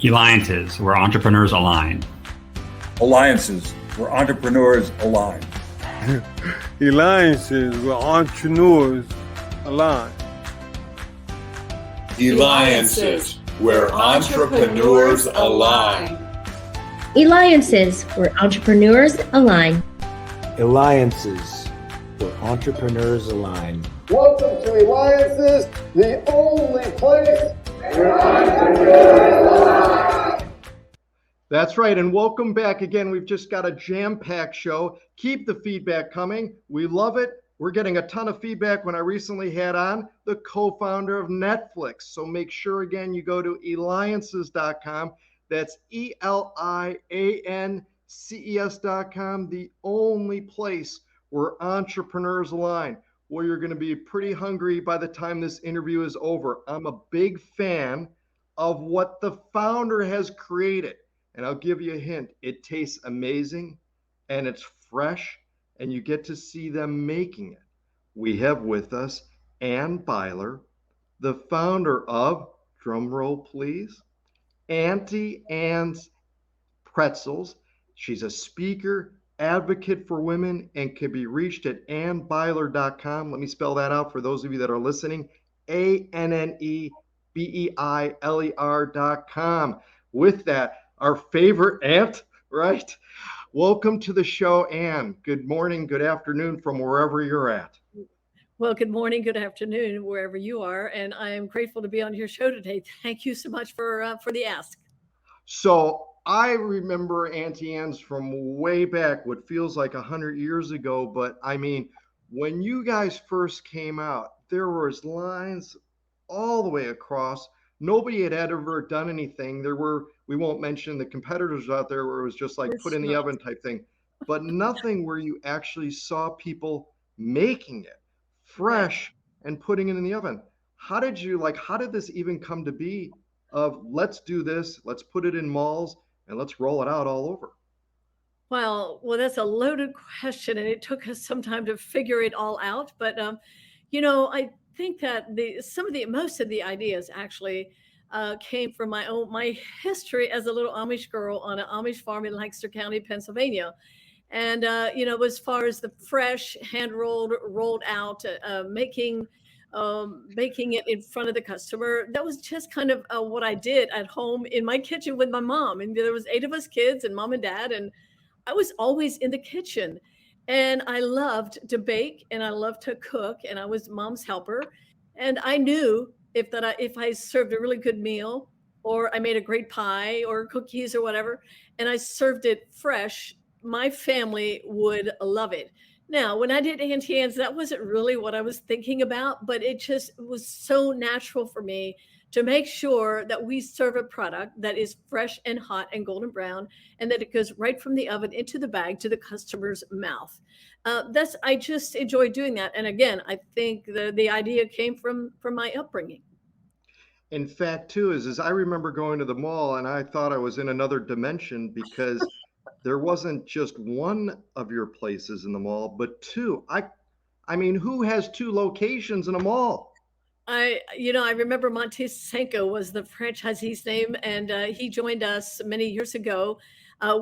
Eliances, where entrepreneurs align. Alliances, where entrepreneurs align. Eliances, where entrepreneurs align. Eliances, where entrepreneurs align. Eliances, where entrepreneurs align. Alliances, where entrepreneurs align. Welcome to Eliances, the only place where entrepreneurs align. That's right, and welcome back again. We've just got a jam-packed show. Keep the feedback coming. We love it. We're getting a ton of feedback when I recently had on the co-founder of Netflix. So make sure, again, you go to Eliances.com. That's Eliances.com, the only place where entrepreneurs align. Well, you're going to be pretty hungry by the time this interview is over. I'm a big fan of what the founder has created. And I'll give you a hint. It tastes amazing and it's fresh and you get to see them making it. We have with us Ann Beiler, the founder of, drumroll please, Auntie Ann's Pretzels. She's a speaker, advocate for women, and can be reached at AnnBeiler.com. Let me spell that out for those of you that are listening. ANNEBEILER.com. With that, our favorite aunt, right? Welcome to the show, Ann. Good morning, good afternoon from wherever you're at. Well, good morning, good afternoon, wherever you are, and I am grateful to be on your show today. Thank you so much for the ask. So I remember Auntie Ann's from way back, what feels like 100 years ago. But I mean, when you guys first came out, there was lines all the way across. Nobody had ever done anything. There were, we won't mention the competitors out there where it was just like put in the oven type thing, but nothing where you actually saw people making it fresh and putting it in the oven. How did this even come to be of let's do this, let's put it in malls and let's roll it out all over? Well, that's a loaded question, and it took us some time to figure it all out. But I think that most of the ideas actually came from my history as a little Amish girl on an Amish farm in Lancaster County, Pennsylvania. And as far as the fresh, hand rolled out, making it in front of the customer, that was just kind of what I did at home in my kitchen with my mom. And there was 8 of us kids and mom and dad, and I was always in the kitchen. And I loved to bake and I loved to cook, and I was mom's helper. And I knew if I served a really good meal, or I made a great pie or cookies or whatever, and I served it fresh, my family would love it. Now, when I did Auntie Anne's, that wasn't really what I was thinking about, but it just was so natural for me to make sure that we serve a product that is fresh and hot and golden brown, and that it goes right from the oven into the bag to the customer's mouth. I just enjoy doing that. And again, I think the idea came from my upbringing. In fact, too, is I remember going to the mall and I thought I was in another dimension because there wasn't just one of your places in the mall, but 2. I mean, who has 2 locations in a mall? I remember Monte Senko was the franchisee's name, and he joined us many years ago.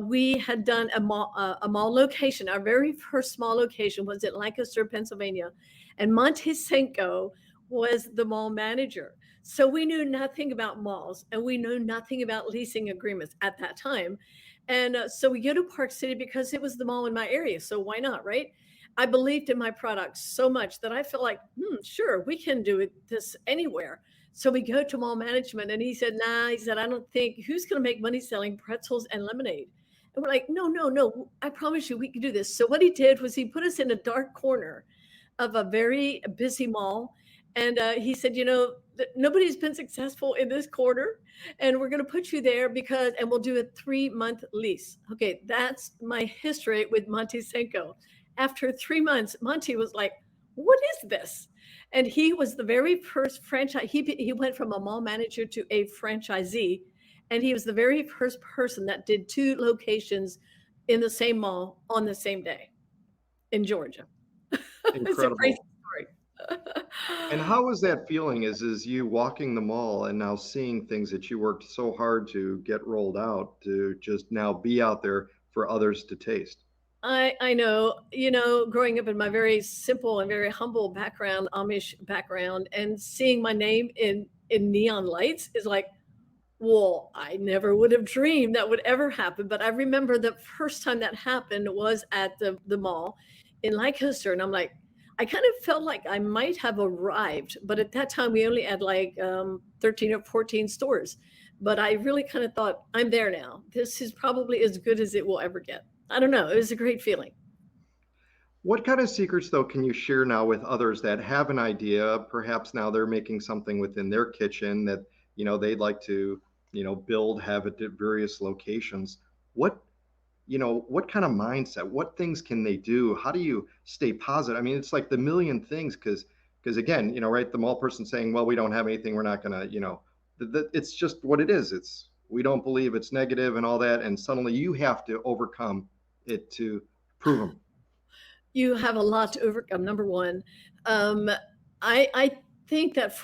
We had done a mall location. Our very first small location was in Lancaster, Pennsylvania, and Monte Senko was the mall manager. So we knew nothing about malls, and we knew nothing about leasing agreements at that time. And so we go to Park City because it was the mall in my area. So why not, right? I believed in my product so much that I felt like, sure, we can do this anywhere. So we go to mall management, and he said, nah, he said, I don't think, who's going to make money selling pretzels and lemonade? And we're like, no, I promise you we can do this. So what he did was he put us in a dark corner of a very busy mall. And he said, nobody's been successful in this corner, and we're going to put you there and we'll do a 3-month lease. Okay, that's my history with Monte Senko. After 3 months, Monty was like, what is this? And he was the very first franchise. He went from a mall manager to a franchisee. And he was the very first person that did 2 locations in the same mall on the same day in Georgia. Incredible. It's a crazy story. And how was that feeling is you walking the mall and now seeing things that you worked so hard to get rolled out to just now be out there for others to taste? I know, growing up in my very simple and very humble background, Amish background, and seeing my name in neon lights is like, well, I never would have dreamed that would ever happen. But I remember the first time that happened was at the mall in Lancaster, and I'm like, I kind of felt like I might have arrived, but at that time we only had like 13 or 14 stores. But I really kind of thought, I'm there now. This is probably as good as it will ever get. I don't know. It was a great feeling. What kind of secrets, though, can you share now with others that have an idea? Perhaps now they're making something within their kitchen that, they'd like to, build, have at various locations. What, what kind of mindset, what things can they do? How do you stay positive? I mean, it's like the million things because again, right, the mall person saying, well, we don't have anything, we're not gonna, it's just what it is. It's we don't believe it's negative and all that, and suddenly you have to overcome it to prove them. You have a lot to overcome. Number one, um, I think that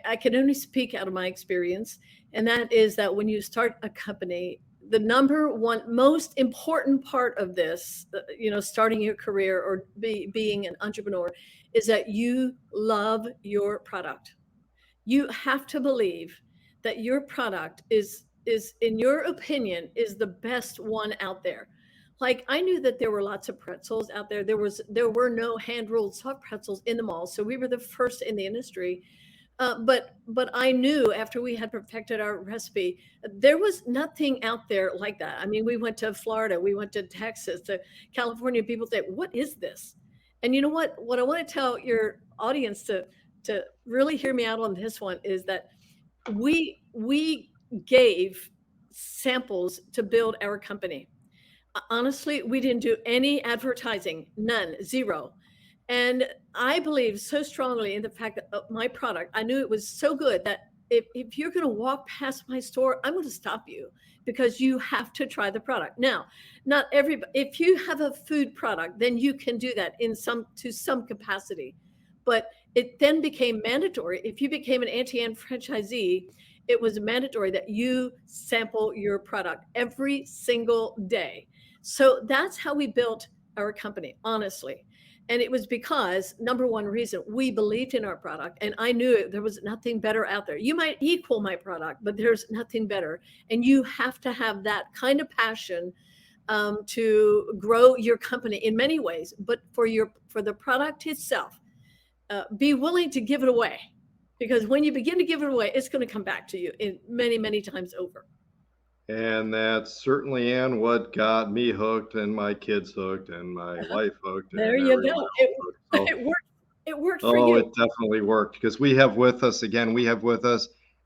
I can only speak out of my experience, and that is that when you start a company, the number one most important part of this, starting your career or being an entrepreneur, is that you love your product. You have to believe that your product is in your opinion is the best one out there. Like, I knew that there were lots of pretzels out there. There were no hand rolled soft pretzels in the mall, so we were the first in the industry. But I knew after we had perfected our recipe, there was nothing out there like that. I mean, we went to Florida, we went to Texas, to California. People say, "What is this?" And you know what? What I want to tell your audience to really hear me out on this one is that we gave samples to build our company. Honestly, we didn't do any advertising, none, zero. And I believe so strongly in the fact that my product, I knew it was so good that if you're going to walk past my store, I'm going to stop you because you have to try the product. Now, not everybody, if you have a food product, then you can do that to some capacity. But it then became mandatory. If you became an Auntie Anne franchisee, it was mandatory that you sample your product every single day. So that's how we built our company, honestly. And it was because, number one reason, we believed in our product, and I knew there was nothing better out there. You might equal my product, but there's nothing better. And you have to have that kind of passion to grow your company in many ways. But for the product itself, be willing to give it away, because when you begin to give it away, it's going to come back to you in many, many times over. And that's certainly, Ann, what got me hooked and my kids hooked and my wife hooked and There you everyone go. else hooked. So, It worked. It worked for oh, you. it definitely worked because we have with us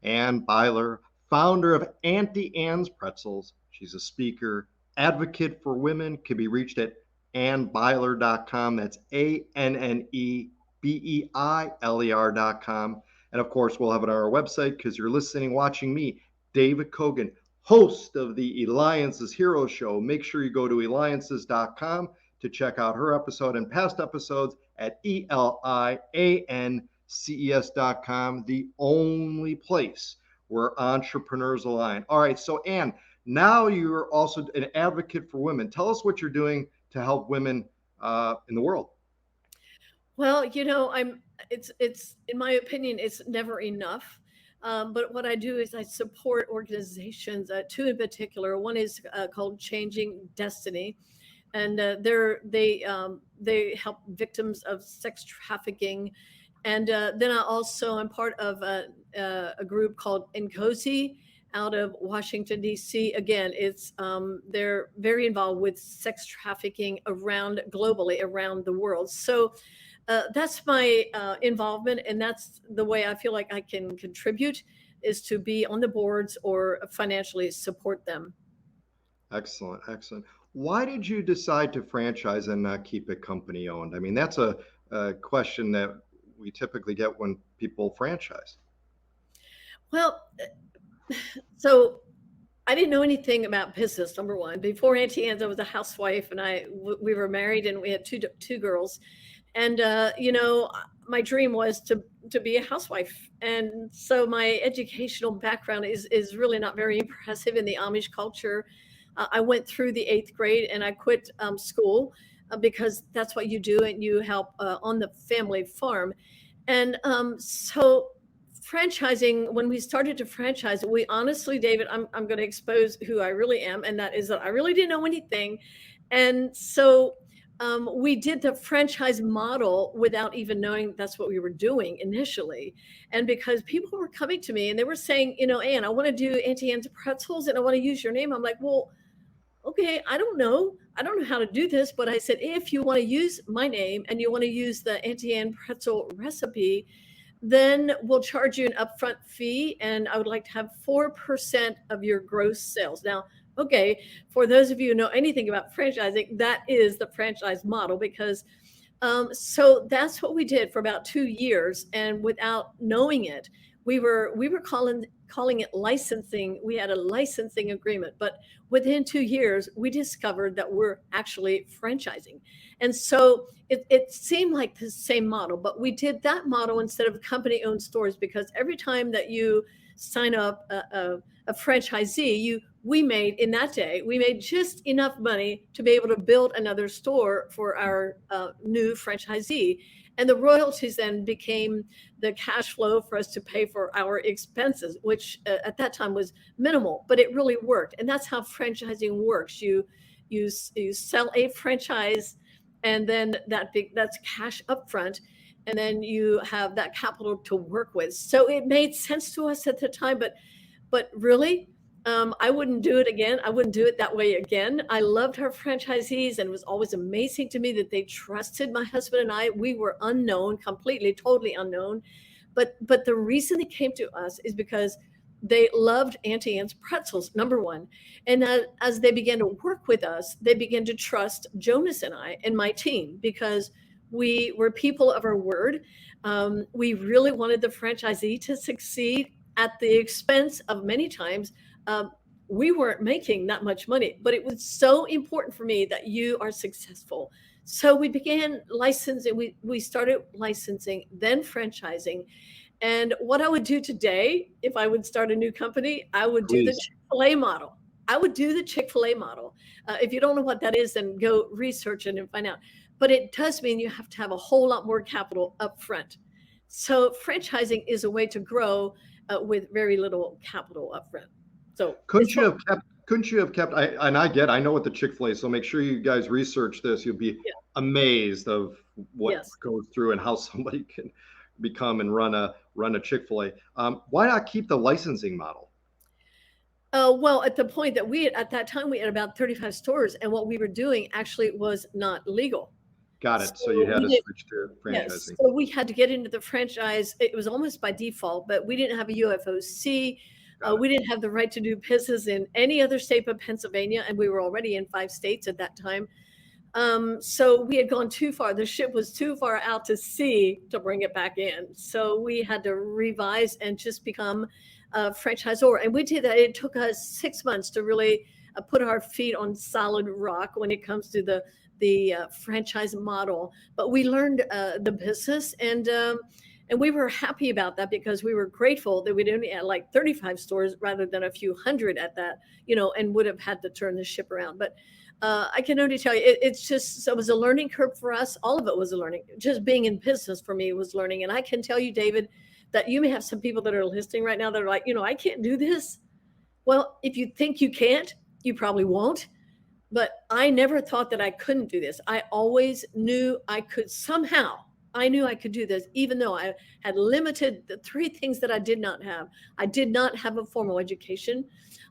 Ann Beiler, founder of Auntie Anne's Pretzels. She's a speaker, advocate for women, can be reached at annbeiler.com. That's ANNEBEILER.com. And of course, we'll have it on our website because you're listening, watching me, David Kogan, host of the Eliances Hero Show. Make sure you go to Eliances.com to check out her episode and past episodes at ELIANCES.com, the only place where entrepreneurs align. All right, so Ann, now you're also an advocate for women. Tell us what you're doing to help women in the world. Well, it's in my opinion, it's never enough. But what I do is I support organizations, two in particular. One is called Changing Destiny, and they help victims of sex trafficking. And then I also am part of a group called Nkosi out of Washington D.C. Again, they're very involved with sex trafficking globally around the world. So that's my involvement, and that's the way I feel like I can contribute, is to be on the boards or financially support them. Excellent, excellent. Why did you decide to franchise and not keep it company owned? I mean, that's a question that we typically get when people franchise. Well, so I didn't know anything about business. Number one, before Auntie Anne's, I was a housewife, and we were married, and we had two girls. And my dream was to be a housewife. And so my educational background is really not very impressive in the Amish culture. I went through the 8th grade and I quit school because that's what you do, and you help on the family farm. And so franchising, when we started to franchise, we honestly, David, I'm going to expose who I really am, and that is that I really didn't know anything. And so we did the franchise model without even knowing that's what we were doing initially. And because people were coming to me and they were saying, Ann, I want to do Auntie Anne's Pretzels and I want to use your name. I'm like, well, okay, I don't know. I don't know how to do this, but I said, if you want to use my name and you want to use the Auntie Anne pretzel recipe, then we'll charge you an upfront fee. And I would like to have 4% of your gross sales. Now, okay, for those of you who know anything about franchising, that is the franchise model, because so that's what we did for about 2 years. And without knowing it, we were calling it licensing. We had a licensing agreement, but within 2 years, we discovered that we're actually franchising. And so it seemed like the same model, but we did that model instead of company-owned stores, because every time that you sign up a franchisee, we made in that day, we made just enough money to be able to build another store for our new franchisee. And the royalties then became the cash flow for us to pay for our expenses, which at that time was minimal, but it really worked. And that's how franchising works. You sell a franchise, and then that's cash upfront, and then you have that capital to work with. So it made sense to us at the time, but really, I wouldn't do it again. I wouldn't do it that way again. I loved our franchisees, and it was always amazing to me that they trusted my husband and I. We were unknown, completely, totally unknown. But the reason they came to us is because they loved Auntie Anne's Pretzels, number one. And as they began to work with us, they began to trust Jonas and I and my team, because we were people of our word. We really wanted the franchisee to succeed at the expense of, many times, we weren't making that much money, but it was so important for me that you are successful. So we began licensing. We started licensing, then franchising. And what I would do today, if I would start a new company, I would do the Chick-fil-A model. I would do the Chick-fil-A model. If you don't know what that is, then go research it and find out. But it does mean you have to have a whole lot more capital up front. So franchising is a way to grow with very little capital up front. So couldn't you have kept, I know what the Chick-fil-A is, so make sure you guys research this. You'll be amazed of what goes through and how somebody can become and run a Chick-fil-A. Why not keep the licensing model? Well, at the point that at that time, we had about 35 stores, and what we were doing actually was not legal. Got it. So you had to switch to franchising. Yes, so we had to get into the franchise. It was almost by default, but we didn't have a UFOC. We didn't have the right to do business in any other state but Pennsylvania, and we were already in 5 states at that time. So we had gone too far. The ship was too far out to sea to bring it back in. So we had to revise and just become a franchisor. And we did that. It took us 6 months to really put our feet on solid rock when it comes to the franchise model. But we learned the business, and we were happy about that, because we were grateful that we'd only had like 35 stores rather than a few hundred at that, and would have had to turn the ship around. But I can only tell you, it was a learning curve for us. All of it was a learning. Just being in business for me was learning. And I can tell you, David, that you may have some people that are listening right now that are like, I can't do this. Well, if you think you can't, you probably won't. But I never thought that I couldn't do this. I always knew I could somehow. I knew I could do this, even though I had limited the 3 things that I did not have. I did not have a formal education.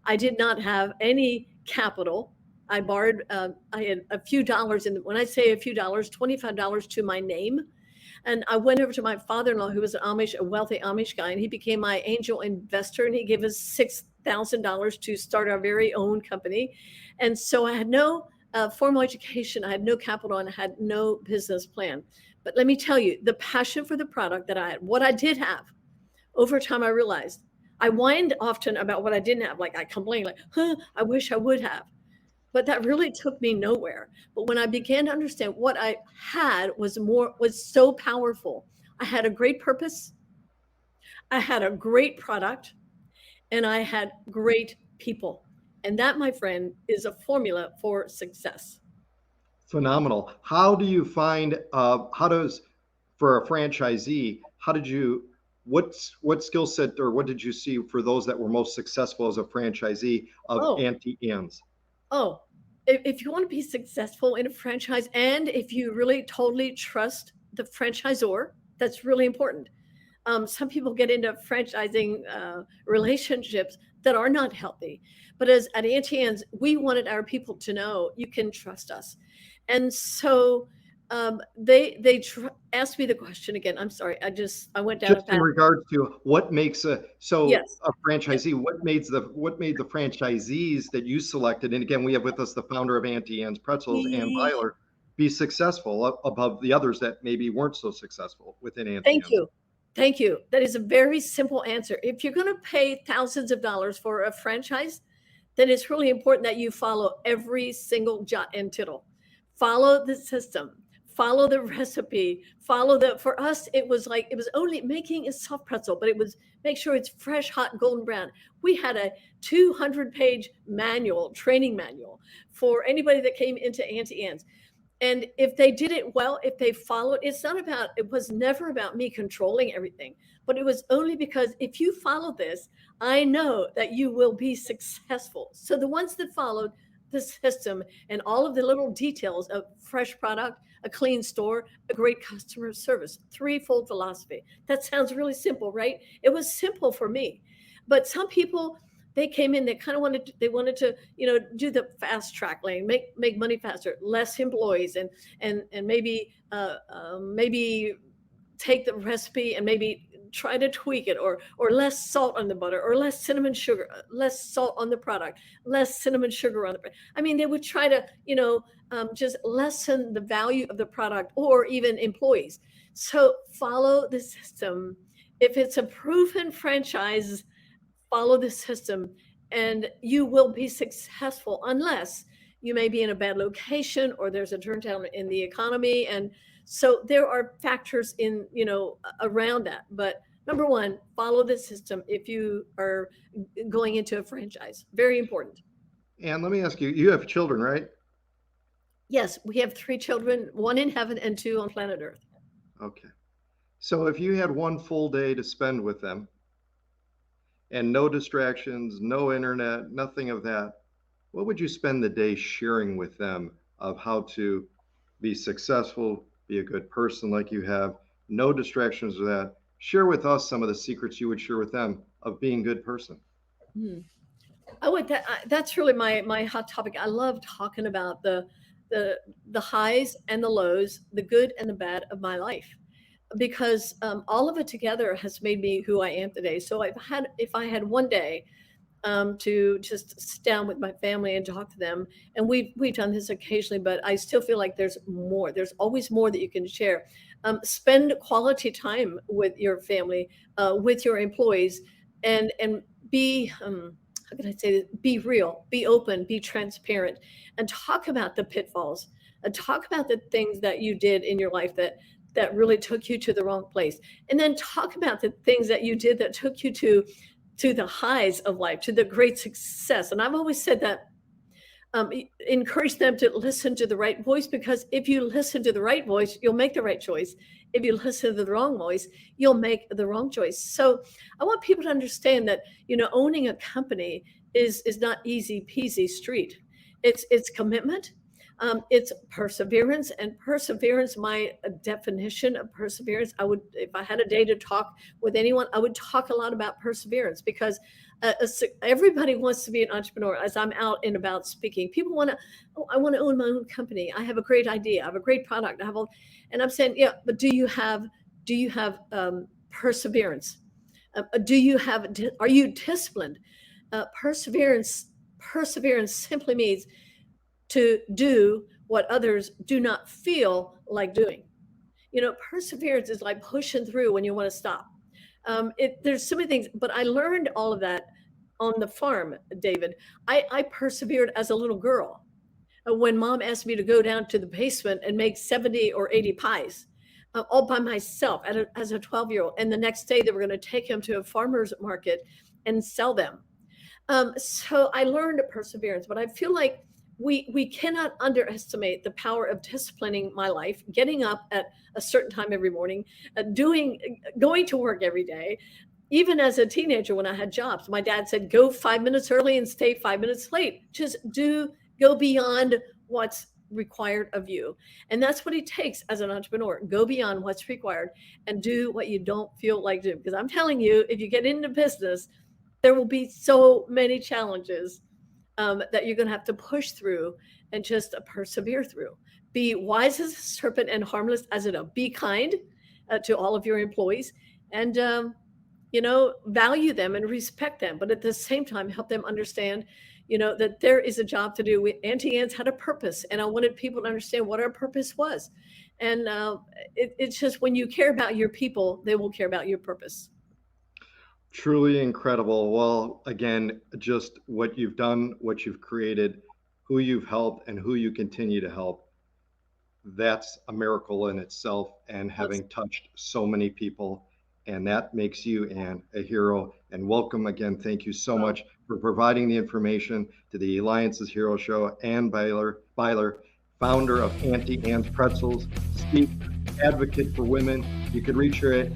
I did not have any capital. I borrowed, I had a few dollars, and when I say a few dollars, $25 to my name. And I went over to my father-in-law, who was a wealthy Amish guy, and he became my angel investor, and he gave us $6,000 to start our very own company. And so I had no formal education, I had no capital, and I had no business plan. But let me tell you, the passion for the product that I had, what I did have, over time I realized, I whined often about what I didn't have. Like I complained, like, I wish I would have. but that really took me nowhere. But when I began to understand what I had was so powerful. I had a great purpose, I had a great product, and I had great people. And that, my friend, is a formula for success. Phenomenal. How do you find, how does, for a franchisee, how did you, what skill set or what did you see for those that were most successful as a franchisee of Oh, Auntie Anne's? oh, if you want to be successful in a franchise and if you really totally trust the franchisor, that's really important. Some people get into franchising relationships that are not healthy. But as at Auntie Anne's, we wanted our people to know you can trust us. And so they asked me the question again. I'm sorry, I went down a Just in path. regards to what makes a Yes. franchisee, what made the franchisees that you selected, and again, we have with us the founder of Auntie Anne's Pretzels and Ye- Beiler, be successful above the others that maybe weren't so successful within Auntie Thank Anne's? you. Thank you. That is a very simple answer. If you're going to pay thousands of dollars for a franchise, then it's really important that you follow every single jot and tittle. Follow the system, follow the recipe, for us, it was like, it was only making a soft pretzel, but it was make sure it's fresh, hot, golden brown. We had a 200-page training manual for anybody that came into Auntie Anne's. And if they did it well, if they followed, it was never about me controlling everything, but it was only because if you follow this, I know that you will be successful. So the ones that followed the system and all of the little details of fresh product, a clean store, a great customer service, threefold philosophy. That sounds really simple, right? It was simple for me. But some people, they came in, they kind of wanted to, do the fast track lane, make money faster, less employees, and maybe take the recipe and maybe try to tweak it, or less salt on the butter, or less cinnamon sugar, less salt on the product, less cinnamon sugar on the product. I mean, they would try to, just lessen the value of the product or even employees. So follow the system. If it's a proven franchise, follow the system and you will be successful, unless you may be in a bad location or there's a turndown in the economy. And so there are factors in, around that. But number one, follow the system if you are going into a franchise. Very important. And let me ask you, you have children, right? Yes, we have 3 children, 1 in heaven and 2 on planet Earth. Okay. So if you had one full day to spend with them and no distractions, no internet, nothing of that, what would you spend the day sharing with them of how to be successful, be a good person like you have, no distractions with that? Share with us some of the secrets you would share with them of being a good person. That's really my hot topic. I love talking about the highs and the lows, the good and the bad of my life, because all of it together has made me who I am today. So if I had one day to just sit down with my family and talk to them, and we've done this occasionally, but I still feel like there's more. There's always more that you can share. Spend quality time with your family, with your employees, and be how can I say this? Be real, be open, be transparent, and talk about the pitfalls, and talk about the things that you did in your life that really took you to the wrong place, and then talk about the things that you did that took you to the highs of life, to the great success. And I've always said that encourage them to listen to the right voice, because if you listen to the right voice, you'll make the right choice. If you listen to the wrong voice, you'll make the wrong choice. So I want people to understand that, owning a company is not easy peasy street. It's commitment. It's perseverance, and perseverance, my definition of perseverance, if I had a day to talk with anyone, I would talk a lot about perseverance, because everybody wants to be an entrepreneur. As I'm out and about speaking, people want to, I want to own my own company. I have a great idea. I have a great product. And I'm saying, yeah, but do you have perseverance? Are you disciplined? Perseverance simply means to do what others do not feel like doing. Perseverance is like pushing through when you want to stop. There's so many things, but I learned all of that on the farm, David. I persevered as a little girl. when mom asked me to go down to the basement and make 70 or 80 pies all by myself as a 12-year-old. And the next day they were going to take him to a farmer's market and sell them. So I learned perseverance, but I feel like we cannot underestimate the power of disciplining my life, getting up at a certain time every morning, going to work every day. Even as a teenager, when I had jobs, my dad said, go 5 minutes early and stay 5 minutes late. Just go beyond what's required of you. And that's what it takes as an entrepreneur. Go beyond what's required and do what you don't feel like doing. Because I'm telling you, if you get into business, there will be so many challenges that you're going to have to push through and just persevere through. Be wise as a serpent and harmless as a dove. Be kind to all of your employees, and value them and respect them. But at the same time, help them understand, that there is a job to do. Auntie Anne's had a purpose, and I wanted people to understand what our purpose was. And it's just when you care about your people, they will care about your purpose. Truly incredible. Well, again, just what you've done, what you've created, who you've helped, and who you continue to help. That's a miracle in itself, and having touched so many people. And that makes you, Anne, a hero. And welcome again. Thank you so much for providing the information to the Eliances Hero Show. Anne Beiler, founder of Auntie Anne's Pretzels, speaker, advocate for women. You can reach her at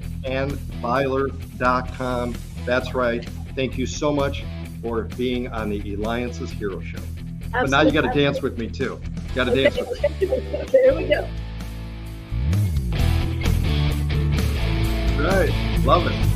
Beiler.com. That's right. Thank you so much for being on the Eliances Hero Show. Absolutely. But now you got to dance with me too. You got to dance with me. There we go. Right. Love it.